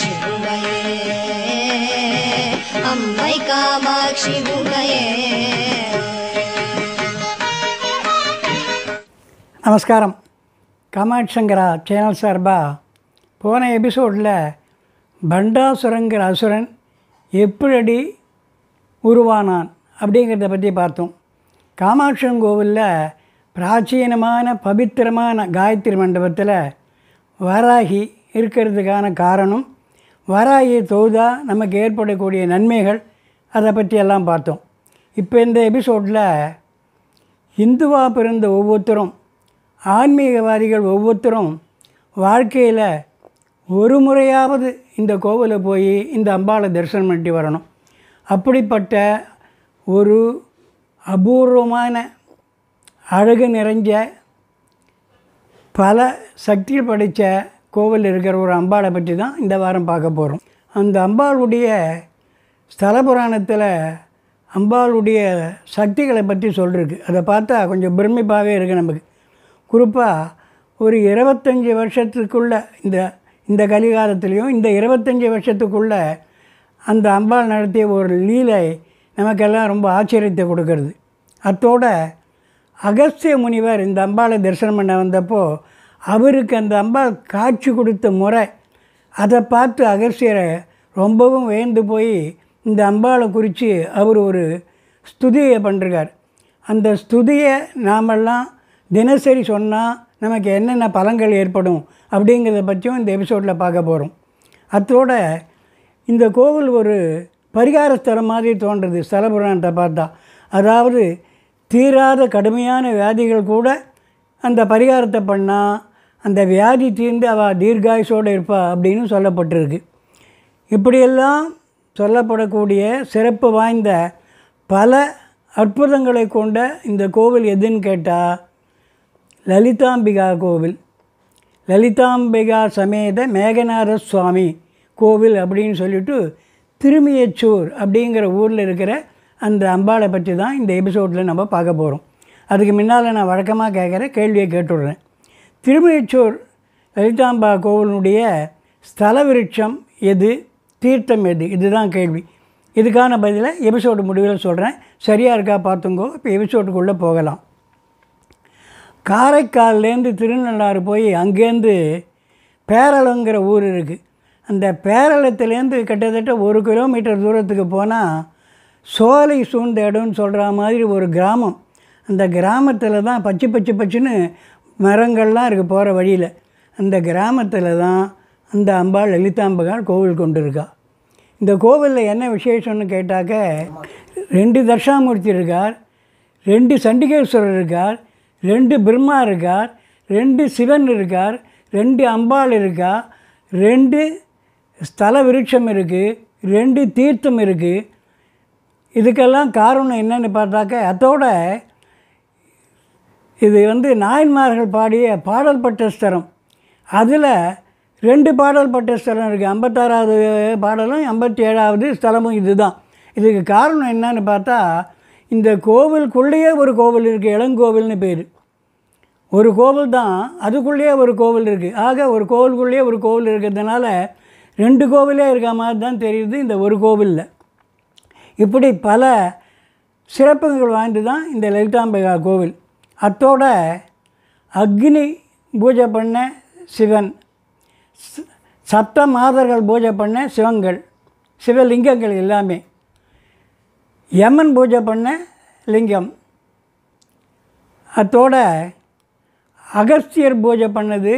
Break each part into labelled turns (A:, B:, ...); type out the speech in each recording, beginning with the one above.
A: காமாட்சி உமையே, அம்மை காமாட்சி உமையே.
B: நமஸ்காரம். காமாட்சி சங்கரா சேனல் சார்பாக போன எபிசோடில் பண்டாசுரங்கிற அசுரன் எப்படி உருவானான் அப்படிங்கிறத பற்றி பார்த்தோம். காமாட்சன் கோவிலில் பிராச்சீனமான பவித்திரமான காயத்ரி மண்டபத்தில் வராகி இருக்கிறதுக்கான காரணம், வராகி தொழுதா நமக்கு ஏற்படக்கூடிய நன்மைகள், அதை பற்றி எல்லாம் பார்த்தோம். இப்போ இந்த எபிசோடில் இந்துவாக பிறந்த ஒவ்வொருத்தரும், ஆன்மீகவாதிகள் ஒவ்வொருத்தரும் வாழ்க்கையில் ஒரு முறையாவது இந்த கோவிலை போய் இந்த அம்பாளை தரிசனம் பண்ணிட்டு வரணும். அப்படிப்பட்ட ஒரு அபூர்வமான அழகு நிறைஞ்ச பல சக்திகள் படைத்த கோவில் இருக்கிற ஒரு அம்பாளை பற்றி தான் இந்த வாரம் பார்க்க போகிறோம். அந்த அம்பாளுடைய ஸ்தல புராணத்தில் அம்பாளுடைய சக்திகளை பற்றி சொல்லிருக்கு. அதை பார்த்தா கொஞ்சம் பிரமிப்பாகவே இருக்குது நமக்கு. குறிப்பாக ஒரு 25 வருஷத்துக்குள்ளே இந்த கலிகாலத்துலேயும் இந்த 25 வருஷத்துக்குள்ளே அந்த அம்பாள் நடத்திய ஒரு லீலை நமக்கெல்லாம் ரொம்ப ஆச்சரியத்தை கொடுக்கறது. அத்தோட அகஸ்திய முனிவர் இந்த அம்பாளை தரிசனம் பண்ண வந்தப்போ அவருக்கு அந்த அம்பாள் காட்சி கொடுத்த முறை, அதை பார்த்து அகஸ்தியரை ரொம்பவும் வியந்து போய் இந்த அம்பாளை குறித்து அவர் ஒரு ஸ்துதியை பண்ணிருக்கார். அந்த ஸ்துதியை நாமெல்லாம் தினசரி சொன்னால் நமக்கு என்னென்ன பலன்கள் ஏற்படும் அப்படிங்கிறத பற்றியும் இந்த எபிசோடில் பார்க்க போகிறோம். அத்தோட இந்த கோவில் ஒரு பரிகார ஸ்தலம் மாதிரி தோன்றுறது ஸ்தல புராணத்தை பார்த்தா. அதாவது தீராத கடுமையான வியாதிகள் கூட அந்த பரிகாரத்தை பண்ணால் அந்த வியாதி தீர்ந்து அவள் தீர்காயுசோடு இருப்பா அப்படின்னு சொல்லப்பட்டிருக்கு. இப்படியெல்லாம் சொல்லப்படக்கூடிய சிறப்பு வாய்ந்த பல அற்புதங்களை கொண்ட இந்த கோவில் எதுன்னு கேட்டால் லலிதாம்பிகா கோவில். லலிதாம்பிகா சமேத மேகநாத சுவாமி கோவில் அப்படின்னு சொல்லிட்டு திருமியச்சூர் அப்படிங்கிற ஊரில் இருக்கிற அந்த அம்பாளை பற்றி தான் இந்த எபிசோடில் நம்ம பார்க்க போகிறோம். அதுக்கு முன்னால் நான் வழக்கமாக கேட்குற கேள்வியை கேட்டுடுறேன். திருமியச்சூர் லலிதாம்பா கோவிலுடைய ஸ்தல விருட்சம் எது, தீர்த்தம் எது, இதுதான் கேள்வி. இதுக்கான பதிலை எபிசோடு முடிவில் சொல்கிறேன். சரியாக இருக்கா பார்த்துங்கோ. இப்போ எபிசோடுக்குள்ளே போகலாம். காரைக்கால்லேருந்து திருநள்ளாறு போய் அங்கேருந்து பேரளங்கிற ஊர் இருக்குது. அந்த பேரளத்துலேருந்து கிட்டத்தட்ட 1 கிலோமீட்டர் தூரத்துக்கு போனால் சோலை சூழ்ந்த இடம்னு சொல்கிற மாதிரி ஒரு கிராமம். அந்த கிராமத்தில் தான் பச்சுன்னு மரங்கள்லாம் இருக்குது போகிற வழியில். அந்த கிராமத்தில் தான் அந்த அம்பாள் லலிதாம்பிகாள் கோவில் கொண்டு இருக்கா. இந்த கோவிலில் என்ன விசேஷம்னு கேட்டாக்க 2 தட்சாமூர்த்தி இருக்கார், 2 சண்டிகேஸ்வரர் இருக்கார், 2 பிரம்மா இருக்கார், 2 சிவன் இருக்கார், 2 அம்பாள் இருக்கா, 2 ஸ்தல விருட்சம் இருக்குது, 2 தீர்த்தம் இருக்குது. இதுக்கெல்லாம் காரணம் என்னன்னு பார்த்தாக்க, அதோட இது நாயன்மார்கள் பாடிய பாடல் பட்ட ஸ்தலம். அதில் 2 பாடல் பட்ட ஸ்தலம் இருக்குது. 56வது பாடலும் 57வது ஸ்தலமும் இது தான். இதுக்கு காரணம் என்னன்னு பார்த்தா, இந்த கோவிலுக்குள்ளேயே ஒரு கோவில் இருக்குது, இளங்கோவில்னு பேர். ஒரு கோவில் தான், அதுக்குள்ளேயே ஒரு கோவில் இருக்குது. ஆக ஒரு கோவிலுக்குள்ளேயே ஒரு கோவில் இருக்கிறதுனால 2 கோவிலே இருக்க மாதிரி தான் தெரியுது இந்த ஒரு கோவிலில். இப்படி பல சிறப்புகள் வாய்ந்து தான் இந்த லலிதாம்பிகா கோவில். அத்தோட அக்னி பூஜை பண்ண சிவன், சப்த மாதர்கள் பூஜை பண்ண சிவலிங்கங்கள் எல்லாமே, யமன் பூஜை பண்ண லிங்கம், அத்தோட அகஸ்தியர் பூஜை பண்ணது,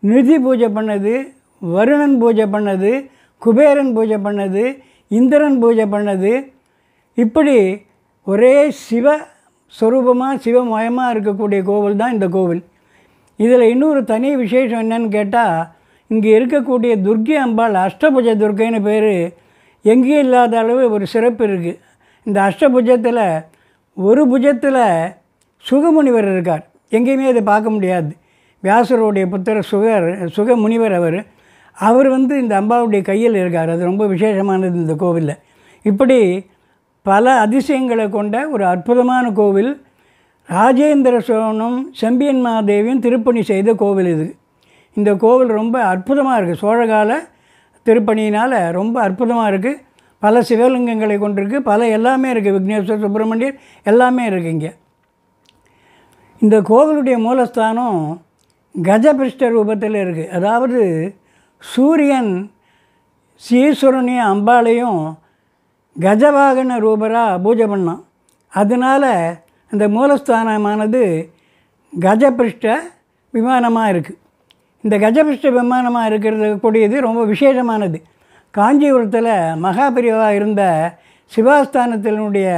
B: நிதி பூஜை பண்ணது, வருணன் பூஜை பண்ணது, குபேரன் பூஜை பண்ணது, இந்திரன் பூஜை பண்ணது, இப்படி ஒரே சிவ ஸ்வரூபமாக சிவமயமாக இருக்கக்கூடிய கோவில் தான் இந்த கோவில். இதில் இன்னொரு தனி விசேஷம் என்னன்னு கேட்டால், இங்கே இருக்கக்கூடிய துர்க்கை அம்பாள் அஷ்டபுஜ துர்க்கைன்னு பேர். எங்கேயும் இல்லாத அளவு ஒரு சிறப்பு இருக்குது. இந்த அஷ்டபுஜத்தில் ஒரு புஜத்தில் சுகமுனிவர் இருக்கார். எங்கேயுமே அதை பார்க்க முடியாது. வியாசருடைய புத்திரர் சுகமுனிவர் அவர் இந்த அம்பாவுடைய கையில் இருக்கார். அது ரொம்ப விசேஷமானது இந்த கோவிலில். இப்படி பல அதிசயங்களை கொண்ட ஒரு அற்புதமான கோவில். ராஜேந்திர சோழனும் செம்பியன் மாதேவியும் திருப்பணி செய்த கோவில் இது. இந்த கோவில் ரொம்ப அற்புதமாக இருக்குது. சோழகால திருப்பணியினால் ரொம்ப அற்புதமாக இருக்குது. பல சிவலிங்கங்களை கொண்டிருக்கு, பல எல்லாமே இருக்குது. விக்னேஸ்வர், சுப்பிரமணியர் எல்லாமே இருக்குது இங்கே. இந்த கோவிலுடைய மூலஸ்தானம் கஜபிருஷ்ட ரூபத்தில் இருக்குது. அதாவது சூரியன் ஈஸ்வரனையும் அம்பாளையும் கஜவாகன ரூபராக பூஜை பண்ணான். அதனால் அந்த மூலஸ்தானமானது கஜபிருஷ்ட விமானமாக இருக்குது. இந்த கஜபிருஷ்ட விமானமாக இருக்கிறது கூடியது ரொம்ப விசேஷமானது. காஞ்சிபுரத்தில் மகாபிரிவா இருந்த சிவாஸ்தானத்தினுடைய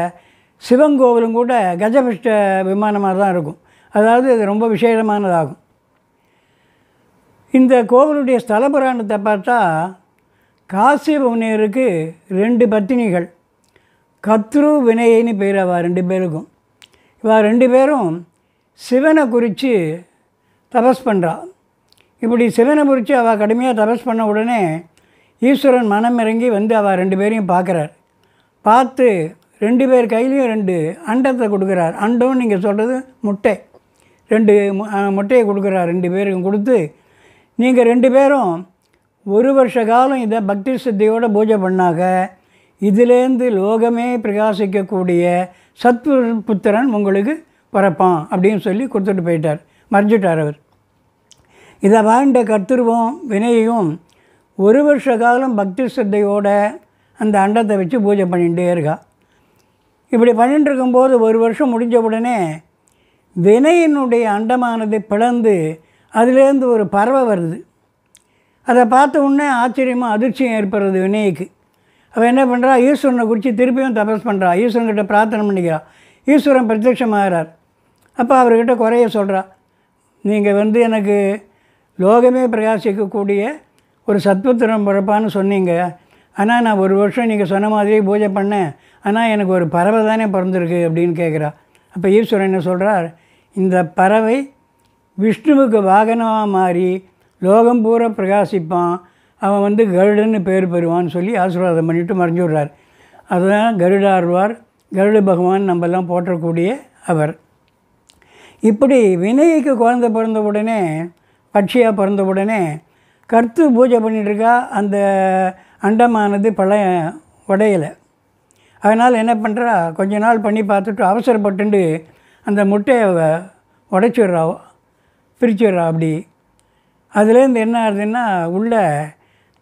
B: சிவங்கோவிலும் கூட கஜபிருஷ்ட விமானமாக தான் இருக்கும். அதாவது அது ரொம்ப விசேஷமானதாகும். இந்த கோவிலுடைய ஸ்தல புராணத்தை பார்த்தா காசிய புவனேருக்கு 2 பத்தினிகள், கத்ரு வினயின்னு பேர் அவள் 2 பேருக்கும். இவள் 2 பேரும் சிவனை குறித்து தபஸ் பண்ணுறா. இப்படி சிவனை குறித்து அவள் கடுமையாக தபஸ் பண்ண உடனே ஈஸ்வரன் மனம் இறங்கி வந்து அவள் 2 பேரையும் பார்க்குறார். பார்த்து 2 பேர் கையிலையும் 2 அண்டத்தை கொடுக்குறார். அண்டம்னு நீங்கள் சொல்கிறது முட்டை. 2 முட்டையை கொடுக்குறார். 2 பேருக்கும் கொடுத்து, நீங்கள் 2 பேரும் 1 வருஷ காலம் இதை பக்தி சித்தியோடு பூஜை பண்ணாக இதிலேருந்து லோகமே பிரகாசிக்கக்கூடிய சத்புத்திரன் உங்களுக்கு பிறப்பான் அப்படின்னு சொல்லி கொடுத்துட்டு போயிட்டார். மறைஞ்சிட்டார் அவர். இதை வாழ்ந்த கர்த்தருவும் வினையும் 1 வருஷ காலம் பக்தி சித்தையோட அந்த அண்டத்தை வச்சு பூஜை பண்ணிகிட்டே இருக்கா. இப்படி பண்ணிட்டு இருக்கும்போது 1 வருஷம் முடிஞ்ச உடனே வினையினுடைய அண்டமானது பிளந்து அதுலேருந்து ஒரு பறவை வருது. அதை பார்த்த உடனே ஆச்சரியமாக அதிர்ச்சியும் ஏற்படுறது வினைக்கு. அவள் என்ன பண்ணுறா, ஈஸ்வரனை குறித்து திருப்பியும் தபஸ் பண்ணுறா. ஈஸ்வரன்கிட்ட பிரார்த்தனை பண்ணிக்கிறா. ஈஸ்வரன் பிரத்யட்சமாகிறார். அப்போ அவர்கிட்ட குறைய சொல்கிறா, நீங்கள் எனக்கு லோகமே பிரகாசிக்கக்கூடிய ஒரு சத்புத்திரம் பிறப்பான்னு சொன்னீங்க. ஆனால் நான் 1 வருஷம் நீங்கள் சொன்ன மாதிரியே பூஜை பண்ணேன். ஆனால் எனக்கு ஒரு பறவை தானே பிறந்திருக்கு அப்படின்னு கேட்குறா. அப்போ ஈஸ்வரன் என்ன சொல்கிறார், இந்த பறவை விஷ்ணுவுக்கு வாகனமாக மாறி லோகம் பூரா பிரகாசிப்பான். அவன் கருடன்னு பேர் பெறுவான்னு சொல்லி ஆசீர்வாதம் பண்ணிவிட்டு மறைஞ்சு விடுறார். அதுதான் கருடாழ்வார், கருட பகவான் நம்மெல்லாம் போற்றக்கூடிய அவர். இப்படி வினய்க்கு குழந்தை பிறந்த உடனே, பட்சியாக பிறந்த உடனே கர்த்து பூஜை பண்ணிகிட்ருக்கா. அந்த அண்டமானது உடையலை. அதனால் என்ன பண்ணுறா, கொஞ்ச நாள் பண்ணி பார்த்துட்டு அவசரப்பட்டு அந்த முட்டையை உடைச்சிட்றா, பிரிச்சுட்றா. அப்படி அதுலேருந்து என்ன ஆகுதுன்னா, உள்ள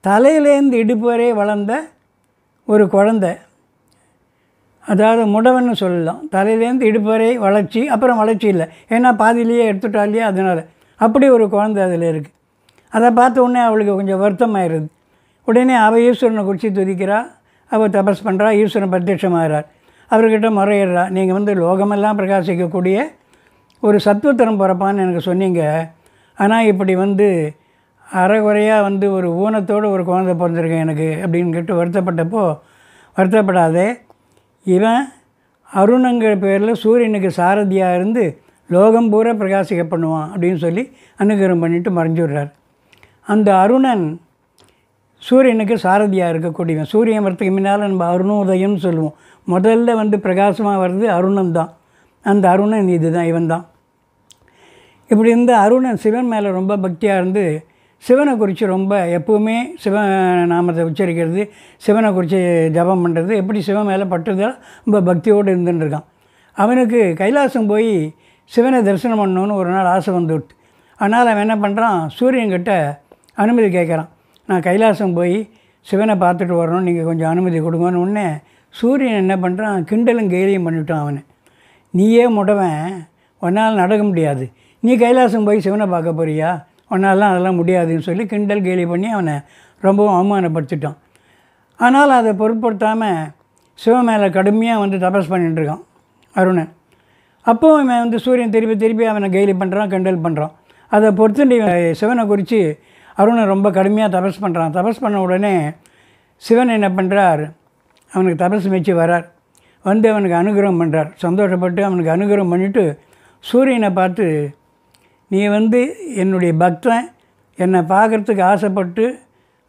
B: தலையிலேருந்து இடுப்பு வரை வளர்ந்த ஒரு குழந்தை, அதாவது முடவன்னு சொல்லலாம். தலையிலேருந்து இடுப்பு வரை வளர்ச்சி, அப்புறம் வளர்ச்சி இல்லை, ஏன்னா பாதியிலேயே எடுத்துட்டா இல்லையா, அதனால் அப்படி ஒரு குழந்தை அதில் இருக்குது. அதை பார்த்த உடனே அவளுக்கு கொஞ்சம் வருத்தமாகிடுது. உடனே அவள் ஈஸ்வரனை குறித்து துதிக்கிறா. அவள் தபஸ் பண்ணுறா. ஈஸ்வரன் பிரத்யட்சமாகிறார். அவர்கிட்ட முறையிடுறா, நீங்கள் லோகமெல்லாம் பிரகாசிக்கக்கூடிய ஒரு சத்வத்திரம் பிறப்பான்னு எனக்கு சொன்னீங்க. ஆனால் இப்படி அரைகுறையாக ஒரு ஊனத்தோடு ஒரு குழந்தை பிறந்திருக்கேன் எனக்கு அப்படின்னு கேட்டு வருத்தப்பட்டப்போ, வருத்தப்படாதே, இவன் அருணங்கிற பேரில் சூரியனுக்கு சாரதியாக இருந்து லோகம் பூரா பிரகாசிக்க பண்ணுவான் அப்படின்னு சொல்லி அனுகிரகம் பண்ணிவிட்டு மறைஞ்சு விடுறார். அந்த அருணன் சூரியனுக்கு சாரதியாக இருக்கக்கூடியவன். சூரியன் வரத்துக்கு முன்னால் நம்ம அருணோதயம்னு சொல்லுவோம். முதல்ல பிரகாசமாக வர்றது அருணன் தான். அந்த அருணன் இது தான், இவன் தான். இப்படி இருந்த அருணன் சிவன் மேலே ரொம்ப பக்தியாக இருந்து சிவனை குறித்து ரொம்ப எப்போவுமே சிவநாமத்தை உச்சரிக்கிறது, சிவனை குறித்து ஜபம் பண்ணுறது, எப்படி சிவன் மேலே பட்டுதான் ரொம்ப பக்தியோடு இருந்துட்டுருக்கான். அவனுக்கு கைலாசம் போய் சிவனை தரிசனம் பண்ணணுன்னு ஒரு நாள் ஆசை வந்துவிட்டு. அதனால் அவன் என்ன பண்ணுறான், சூரியன்கிட்ட அனுமதி கேட்குறான். நான் கைலாசம் போய் சிவனை பார்த்துட்டு வரணும், நீங்கள் கொஞ்சம் அனுமதி கொடுங்கன்னு. உடனே சூரியன் என்ன பண்ணுறான், கிண்டலும் கேலியும் பண்ணிவிட்டான் அவனை. நீயே முடவன், உன்னால் நடக்க முடியாது, நீ கைலாசம் போய் சிவனை பார்க்க போறியா, உன்னாலாம் அதெல்லாம் முடியாதுன்னு சொல்லி கிண்டல் கேலி பண்ணி அவனை ரொம்பவும் அவமானப்படுத்திட்டான். ஆனால் அதை பொருட்படுத்தாமல் சிவன் மேலே கடுமையாக தபஸ் பண்ணிட்டுருக்கான் அருணன். அப்போவும் இவன் சூரியன் திருப்பி திருப்பி அவனை கேலி பண்ணுறான், கிண்டல் பண்ணுறான். அதை பொறுத்துட்டு சிவனை குறித்து அருணன் ரொம்ப கடுமையாக தபஸ் பண்ணுறான். தபஸ் பண்ண உடனே சிவன் என்ன பண்ணுறார், அவனுக்கு தபஸ் மெச்சு வரார். அவனுக்கு அனுகிரகம் பண்ணுறார். சந்தோஷப்பட்டு அவனுக்கு அனுகிரகம் பண்ணிவிட்டு சூரியனை பார்த்து, நீ என்னுடைய பக்தன், என்னை பார்க்குறதுக்கு ஆசைப்பட்டு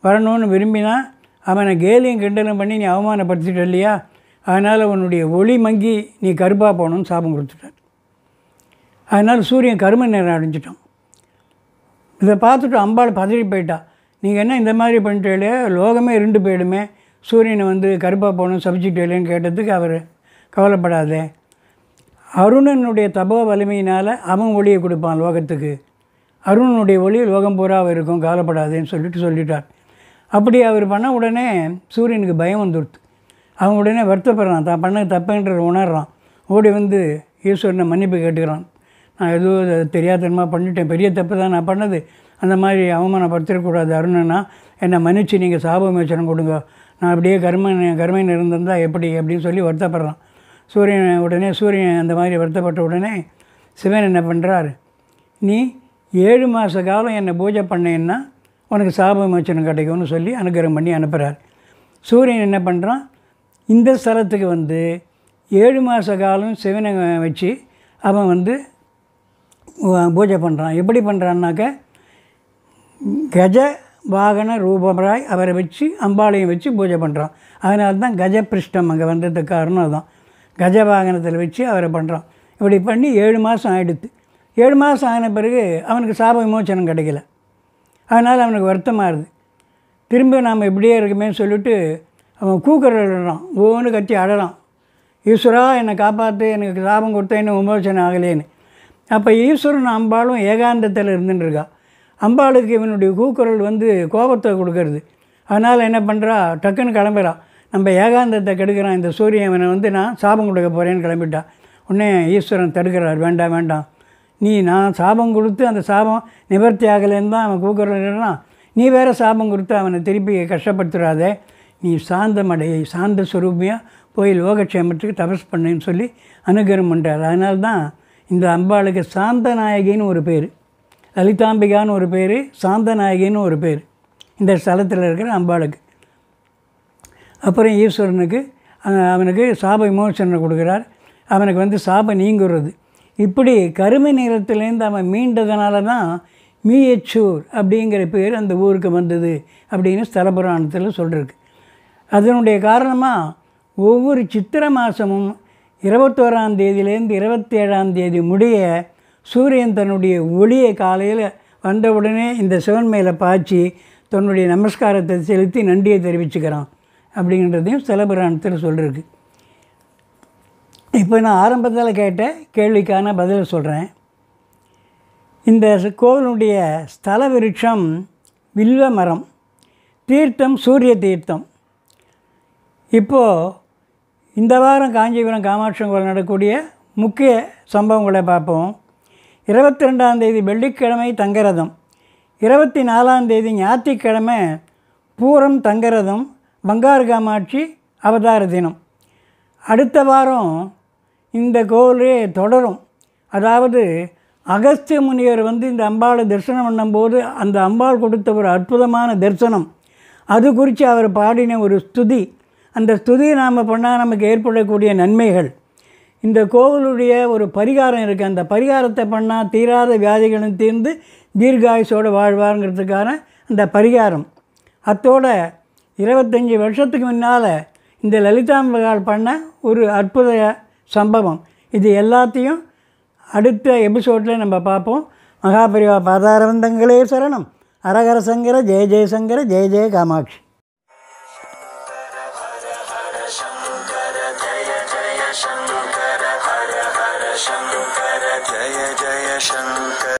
B: வரணும்னு விரும்பினா அவனை கேலியும் கிண்டலும் பண்ணி நீ அவமானப்படுத்திட்ட இல்லையா, அதனால் உன்னுடைய ஒளி மங்கி நீ கருப்பாக போகணுன்னு சாபம் கொடுத்துட்டார். அதனால் சூரியன் கரும நிறம் அடைஞ்சிட்டான். இதை பார்த்துட்டு அம்பாள் பதறி போயிட்டா. நீங்கள் என்ன இந்த மாதிரி பண்ணிட்டே, லோகமே இருண்டு போயிடுமே, சூரியனை வந்து கருப்பாக போகணும் சபிச்சுட்டேலேன்னு கேட்டதுக்கு அவர் கவலைப்படாதே, அருணனுடைய தபோ வலிமையினால் அவன் ஒளியை கொடுப்பான் லோகத்துக்கு, அருணனுடைய ஒளி லோகம் பூராக இருக்கும், கவலைப்படாதேன்னு சொல்லிட்டார். அப்படி அவர் பண்ண உடனே சூரியனுக்கு பயம் வந்துடுது. அவன் உடனே வருத்தப்படுறான், தான் பண்ண தப்புன்றதை உணர்றான். ஓடி வந்து ஈஸ்வரனை மன்னிப்பு கேட்டுக்கிறான். நான் எதுவும் தெரியாதனமாக பண்ணிட்டேன், பெரிய தப்பு தான் நான் பண்ணது, அந்த மாதிரி அவமானப்படுத்திடக்கூடாது அருணனா, என்னை மன்னிச்சு நீங்கள் சாப விமோசனம் கொடுங்க, நான் அப்படியே கர்மைன்னு இருந்திருந்தால் எப்படி அப்படின்னு சொல்லி வருத்தப்படுறான். சூரியன் அந்த மாதிரி வருத்தப்பட்ட உடனே சிவன் என்ன பண்ணுறார், நீ 7 மாத காலம் என்னை பூஜை பண்ணேன்னா உனக்கு சாப விமோசனம் கிடைக்கும்னு சொல்லி அனுகிரகம் பண்ணி அனுப்புகிறார். சூரியன் என்ன பண்ணுறான், இந்த ஸ்தலத்துக்கு வந்து 7 மாத காலம் சிவனை வச்சு அவன் வந்து பூஜை பண்ணுறான். எப்படி பண்ணுறான்னாக்க, கஜ வாகன ரூபராய் அவரை வச்சு அம்பாளையும் வச்சு பூஜை பண்ணுறான். அதனால தான் கஜபிருஷ்டம் அங்கே வந்ததுக்கு காரணம் அதுதான். கஜ வாகனத்தில் வச்சு அவரை பண்ணுறான். இப்படி பண்ணி 7 மாதம் ஆகிடுது. 7 மாதம் ஆன பிறகு அவனுக்கு சாப விமோசனம் கிடைக்கல. அதனால் அவனுக்கு வருத்தமாக இருக்குது. திரும்ப நாம் இப்படியே இருக்குமே சொல்லிவிட்டு அவன் கூக்குறான், ஒவ்வொன்று கட்டி அழறான், ஈஸ்வரா என்னை காப்பாற்று, எனக்கு சாபம் கொடுத்தா இன்னும் விமோசனம் ஆகலேன்னு. அப்போ ஈஸ்வரன் அம்பாளும் ஏகாந்தத்தில் இருந்துட்டுருக்கா. அம்பாளுக்கு இவனுடைய கூக்குரல் வந்து கோபத்தை கொடுக்கறது. அதனால் என்ன பண்ணுறா, டக்குன்னு கிளம்புறான், நம்ம ஏகாந்தத்தை கெடுக்கிறான் இந்த சூரியன், இவனை வந்து நான் சாபம் கொடுக்க போகிறேன்னு கிளம்பிட்டா. உடனே ஈஸ்வரன் தடுக்கிறார், வேண்டாம் வேண்டாம், நான் சாபம் கொடுத்து அந்த சாபம் நிவர்த்தி ஆகலைன்னு தான் அவன் கூக்குறா, நீ வேறு சாபம் கொடுத்து அவனை திருப்பி கஷ்டப்படுத்துறாதே, நீ சாந்தமடையை சாந்த ஸ்வரூபியாக போய் லோகக்ஷேமத்துக்கு தபஸ் பண்ணுன்னு சொல்லி அனுகிரகம் பண்ணுறார். அதனால தான் இந்த அம்பாளுக்கு சாந்தநாயகின்னு ஒரு பேர், லலிதாம்பிகான்னு ஒரு பேர், சாந்தநாயகின்னு ஒரு பேர் இந்த ஸ்தலத்தில் இருக்கிற அம்பாளுக்கு. அப்புறம் ஈஸ்வரனுக்கு அவனுக்கு சாப விமோசனம் கொடுக்குறார். அவனுக்கு வந்து சாபம் நீங்குறது. இப்படி கருமை நிறத்துலேருந்து அவன் மீண்டதுனால தான் மீயச்சூர் அப்படிங்கிற பேர் அந்த ஊருக்கு வந்தது அப்படின்னு ஸ்தல புராணத்தில் சொல்லிருக்கு. அதனுடைய காரணமாக ஒவ்வொரு சித்திரை மாதமும் 21ஆம் தேதியிலேருந்து 27ஆம் தேதி முடிய சூரியன் தன்னுடைய ஒளியை காலையில் வந்தவுடனே இந்த சிவன் மேலே பாய்ச்சி தன்னுடைய நமஸ்காரத்தை செலுத்தி நன்றியை தெரிவிச்சுக்கிறான் அப்படிங்கிறதையும் ஸ்தல புராணத்தில் சொல்லிருக்கு. இப்போ நான் ஆரம்பத்தில் கேட்ட கேள்விக்கான பதில் சொல்கிறேன். இந்த கோவிலுடைய ஸ்தல விருட்சம் வில்வ மரம், தீர்த்தம் சூரிய தீர்த்தம். இப்போது இந்த வாரம் காஞ்சிபுரம் காமாட்சி கோவில் நடக்கக்கூடிய முக்கிய சம்பவங்களை பார்ப்போம். 22ஆம் தேதி வெள்ளிக்கிழமை தங்கரதம், 24ஆம் தேதி ஞாயிற்றுக்கிழமை பூரம் தங்கரதம், பங்காரு காமாட்சி அவதார தினம். அடுத்த வாரம் இந்த கோவிலே தொடரும். அதாவது அகஸ்திய முனிவர் வந்து இந்த அம்பாளை தரிசனம் பண்ணும்போது அந்த அம்பாள் கொடுத்த ஒரு அற்புதமான தரிசனம், அது குறித்து அவர் பாடின ஒரு ஸ்துதி, அந்த ஸ்துதியை நாம் பண்ணால் நமக்கு ஏற்படக்கூடிய நன்மைகள், இந்த கோவிலுடைய ஒரு பரிகாரம் இருக்குது, அந்த பரிகாரத்தை பண்ணால் தீராத வியாதிகளும் தீர்ந்து தீர்காயுசோடு வாழ்வாருங்கிறதுக்கான அந்த பரிகாரம். அத்தோட 25 வருஷத்துக்கு முன்னால் இந்த லலிதாம்பிகாள் பண்ண ஒரு அற்புத சம்பவம், இது எல்லாத்தையும் அடுத்த எபிசோடில் நம்ம பார்ப்போம். மகாபரிவா பாதாரவந்தங்களே சரணம். ஹரஹர சங்கர ஜெய Jayashankara Jaya Jaya Kamakshi.
C: Jaya Jaya Shankara